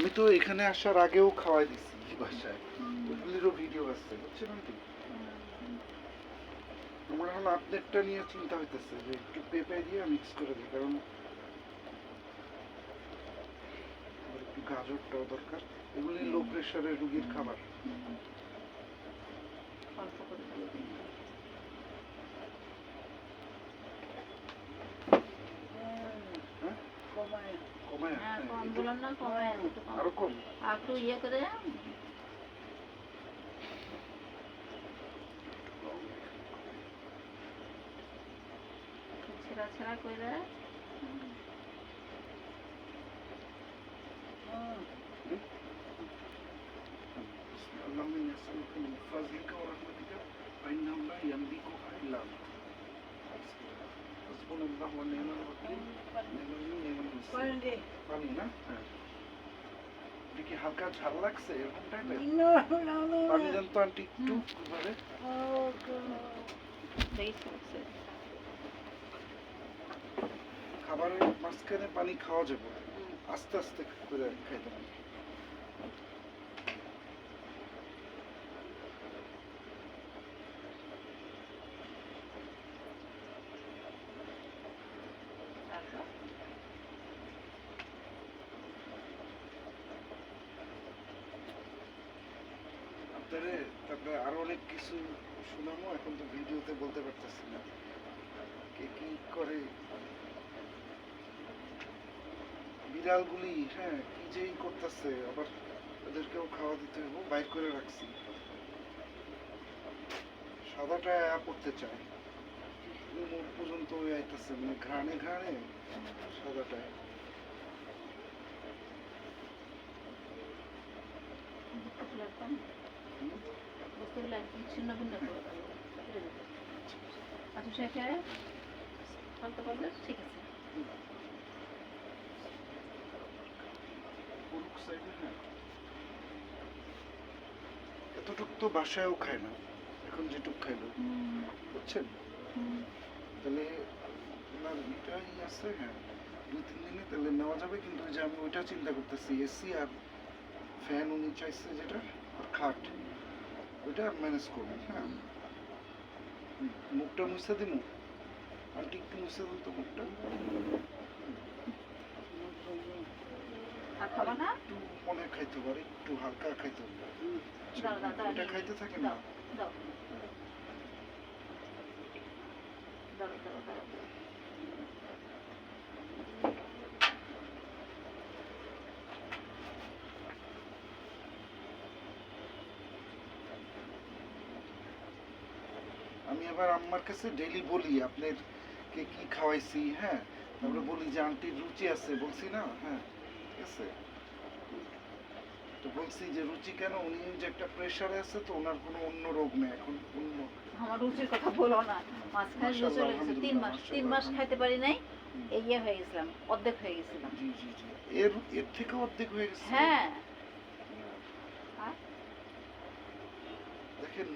আমি তো এখানে আসার আগেও খাওয়াই দিছি বাসায়, ওগুলিরও ভিডিও আছে, বুঝছেন আন্টি? আমার এখন আপডেটটা নিয়ে চিন্তা হইতেছে যে একটু পেঁপে দিয়ে মিক্স করে দিই, কারণ আমার একটু গাজরটাও দরকার। এগুলি লো প্রেশারের রুগীর খাবার। অল্প করে দিয়ে দিন। হ্যাঁ কমায় কমায়, হ্যাঁ, কম একটু দিলাম না, কমায় একটু কম। আরো কম। আর একটু ইয়ে করে ছেঁড়া ছেঁড়া করে اللهم إني أسألك من فضلك ورحمتك فإنه لا يملكها إلا أنت. حسبنا الله ونعم الوكيل نعم الأمين نعم পানি النصير। দে পানি না? হ্যাঁ। এটা কি হালকা ঝাল লাগছে এরকম টাইপের? পানি দেন তো আন্টি একটু এবারে। দেখছি খাবারের মাঝখানে পানি খাওয়া যাবে, আস্তে আস্তে করে খাইতে হবে। আপনারে তারপরে আরো অনেক কিছু শোনাবো, এখন তো ভিডিওতে বলতে পারতেছি না কে কি করে। বিড়ালগুলি হ্যাঁ কি যেই করতেছে, আবার ওদেরকেও খাওয়া দিতে হবে, বাইর করে রাখছি। সাদাটা পড়তে চায়, মুখ পর্যন্ত ওই আইতেছে, মানে ঘ্রাণে ঘ্রাণে সাদাটা। বস্তুগুলো একদম ছিন্ন ভিন্ন করে দেবো। আচ্ছা শেখে হালকা করলে ঠিক আছে। পুরুক সাইডে হ্যাঁ এতটুক তো বাসায়ও খায় না, এখন যেটুক খাইলো, বুঝছেন? তাহলে ওনার এটাই আছে, হ্যাঁ 2-3 দিনে তাহলে নেওয়া যাবে। কিন্তু ওই যে আমি ওইটা চিন্তা করতেছি, এসি আর ফ্যান উনি চাইছে যেটা, আর খাট, ওইটা ম্যানেজ করবেন। হ্যাঁ মুখটা মুছে দিন, আন্টি একটু মুছে দিন তো মুখটা। আর খাবা না? একটু মনে খাইতে পারে, একটু হালকা খাইতে হবে। দাও দাও দাও, এটা খাইতে থাকে না। দাও দাও দাও দাও। আমি আবার আম্মার কাছে ডেইলি বলি আপনার কে কি খাওয়াইছি, হ্যাঁ তারপরে বলি যে আন্টির রুচি আছে, বলছি না? হ্যাঁ ঠিক আছে, তো বলছি যে রুচি কেন, উনি যে একটা প্রেশারে আছে, তো ওনার কোনো অন্য রোগ নেই এখন, অন্য। আমার রুচির কথা বলো না, মাঝখানে যে চলে গেছে 3 মাস খাইতে পারি নাই, এই ইয়ে হয়ে গেছিলাম, অর্ধেক হয়ে গেছিলাম। জি জি জি, এর এর থেকে অর্ধেক হয়ে গেছে। হ্যাঁ দেখেন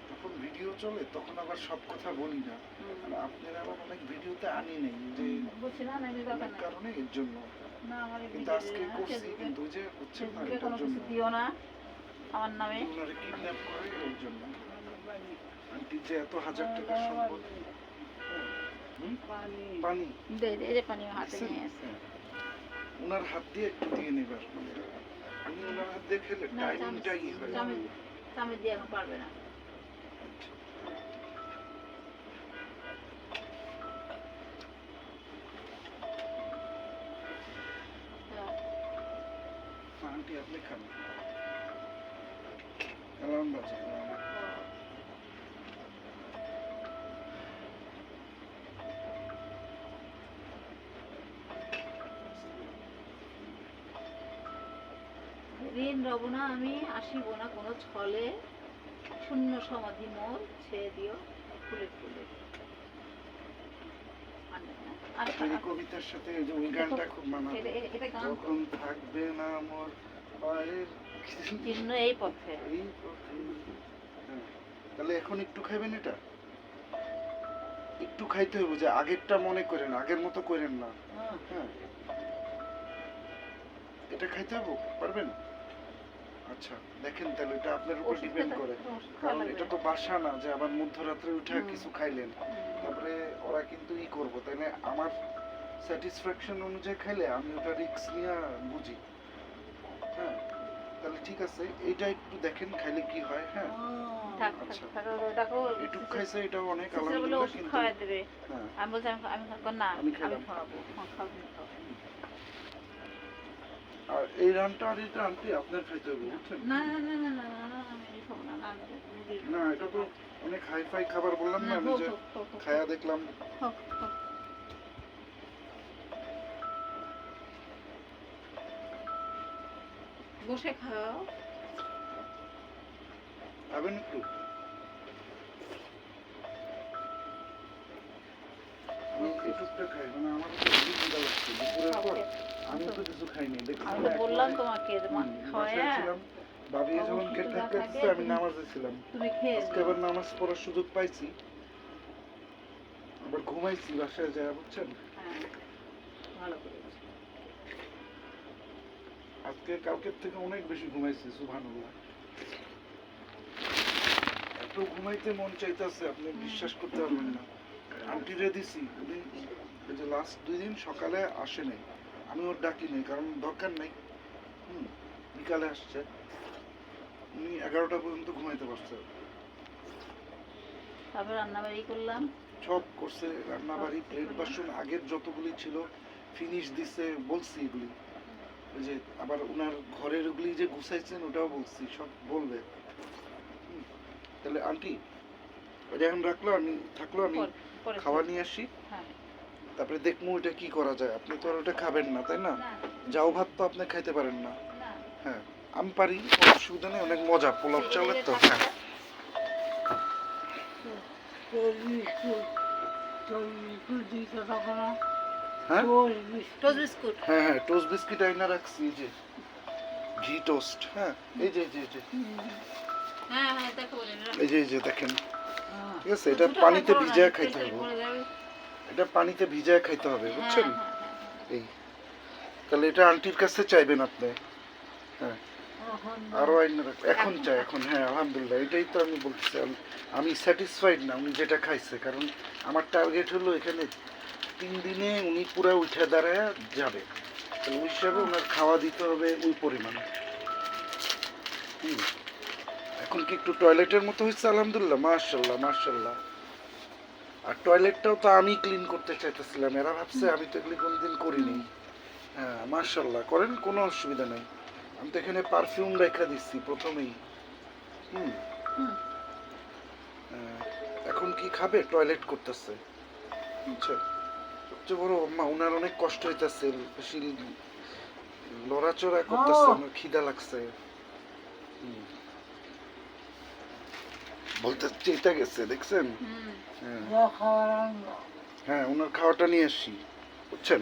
যখন ভিডিও চলে তখন আবার সব কথা বলি না, আর আপনারা আবার অনেক ভিডিওতে আনি নেই যে বুঝছি না, নাকি কথা অনেক না। কারণে এর জন্য। না আমার কিন্তু আজকে করছি, কিন্তু ওই যে হচ্ছে না ফেসবুকে এটার কোনো জন্য কিছু দিও না আমার নামে। ওনারে কিডন্যাপ করে ওর জন্য। আন্টি যে এত হাজার টাকার সম্পদ। হুম? পানি দে দে, এই যে পানি হাতে দিছেন? নিয়ে আসে। হ্যাঁ। ওনার হাত দিয়ে একটু দিয়ে নেবার, উনি ওনার হাত দিয়ে খেলে না টাইমিংটাই হয়। চামচ দিয়ে এখন পারবে না। আন্টি আপনি খান, অ্যালার্ম বাজে। ঋণ রব না আমি, আসিব না কোনো ছলে, শূন্য সমাধি মোর ছেড়ে দিও ফুলে ফুলে। আর এই কবিতার সাথে এই যে ওই গানটা খুব মানাবে, এটা গান যখন থাকবে না আমার পায়ের চিহ্ন এই পথে। এই পথে। হ্যাঁ, তাহলে এখন একটু খাইবেন এটা, একটু খাইতে হবে, যে আগেরটা মনে করেন, আগের মতো করেন না। হ্যাঁ এটা খাইতে হবে, পারবেন? আচ্ছা দেখেন তাহলে এটা আপনার উপর ওষুধ ডিপেন্ড খেতে- করে, ওষুধ খাওয়া কারণ লাগবে। এটা তো বাসা না যে আবার মধ্যরাত্রে উঠে হুম। কিছু খাইলেন, তারপরে ওরা কিন্তু করবো, তাইলে আমার স্যাটিসফ্যাকশন অনুযায়ী খাইলে আমি ওটা রিস্ক নিয়ে বুঝি। হ্যাঁ, তাহলে ঠিক আছে, এইটা একটু দেখেন খাইলে কি হয়। হ্যাঁ, থাক, আচ্ছা। থাক, ওটাকেও এটুক খাইছে, এটাও অনেক সিস্টার বলে আলহামদুলিল্লাহ, ওষুধ কিন্তু খাওয়াই দেবে। হ্যাঁ আমি বলছি আমি না আমি আমি খেলাম। খাওয়াবো। হ্যাঁ, খাওয়াবেন, খাওয়াবেন। আর এই রানটা আর এটা আনতে আপনার খাইতে হবে, বুঝছেন? না না না না না না না আমি এই খাবো না, না, মুরগির না, এটা তো অনেক হাই ফাই খাবার বললাম না, আমি হোক, যে হোক, হোক, হোক, খায়া দেখলাম। হোক, হোক। বসে খাও। খাবেন একটু? আমি এটুকটা খাই, মানে আমার তো খুবই খিদা লাগছে দুপুরের পর। আমি তো কিছু খাইনি, দেখছি আমি তো বললাম তোমাকে যে মা খাওয়া ভাবি যখন অবশ্যই গেট যা ধাক্কা থাকে দিচ্ছে, আমি তুমি- নামাজে ছিলাম। তুমি খেয়ে আজকে নিও। আবার নামাজ পড়ার সুযোগ পাইছি, আবার ঘুমাইছি বাসায় যায়, বুঝছেন? হ্যাঁ, ভালো করেছো। আজকে কালকের থেকে অনেক বেশি ঘুমাইছি, সুবহানাল্লাহ। এত ঘুমাইতে মন চাইতেছে আপনি বিশ্বাস করতে পারবেন না। আন্টিরে দিছি, উনি এই যে লাস্ট 2 দিন সকালে আসে নাই, আমি ওর ডাকি নাই, কারণ দরকার নাই। বিকালে আসছে, উনি 11টা পর্যন্ত ঘুমাইতে পারছে। তারপর রান্নাবাড়ি করলাম। সব করছে, রান্নাবাড়ি, প্লেট বাসন আগের যতগুলি ছিল ফিনিশ দিছে, বলছি এগুলি। ওই যে আবার ওনার ঘরের ওগুলি যে গুছাইছেন ওটাও বলছি, সব বলবে। তাহলে আন্টি ওইটা এখন রাখলো, আমি থাকলো, আমি পরে খাওয়া নিয়ে আসি, হ্যাঁ। তারপরে দেখবো ওইটা কি করা যায়। আপনি তো আর ওটা খাবেন না, তাই না? না, যাও ভাত তো আপনি খাইতে পারেন না। না। হ্যাঁ, আমি পারি, কোনো অসুবিধা নেই, অনেক মজা পোলাও চালের তো। হ্যাঁ, হ্যাঁ টোস্ট বিস্কুট। হ্যাঁ হ্যাঁ, টোস্ট বিস্কিট আইনা রাখছি, এই যে ঘি টোস্ট। হ্যাঁ, এই যে হ্যাঁ হ্যাঁ দেখো বলে এই যে দেখেন, ঠিক আছে? এটা পানিতে ভিজায় খাইতে হবে, এটা পানিতে ভিজায় খাইতে হবে, বুঝছেন? এই তাহলে এটা আন্টির কাছে চাইবেন আপনি। হ্যাঁ, আরো আইনা রাখ, এখন চাই এখন। হ্যাঁ আলহামদুলিল্লাহ, এটাই তো আমি বলতেছি, আমি স্যাটিসফাইড না উনি যেটা খাইছে, কারণ আমার টার্গেট হলো এখানে 3 দিনে উনি পুরো উঠে দাঁড়ায় যাবে, তাহলে ওই হিসাবে ওনার খাওয়া দিতে হবে ওই পরিমাণে। এখন কি একটু টয়লেটের মতো হয়েছে? আলহামদুলিল্লাহ, মাশাল্লাহ মাশাল্লাহ। আর টয়লেটটাও তো আমি ক্লিন করতে চাইতেছিলাম, এরা ভাবছে আমি তো এগুলি কোনোদিন করিনি। হ্যাঁ মাশাল্লাহ, করেন, কোনো অসুবিধা নেই। আমি তো এখানে পারফিউম রেখা দিচ্ছি প্রথমেই। এখন কি খাবে? টয়লেট করতেছে, বুঝছেন? সবচেয়ে বড় মা, ওনার অনেক কষ্ট হইতেছে, বেশি লড়াচড়া করতেছে, আমার খিদা লাগছে। বলতে চেতা গেছে, দেখছেন? হ্যাঁ, ওনার খাওয়াটা নিয়ে আসি, বুঝছেন?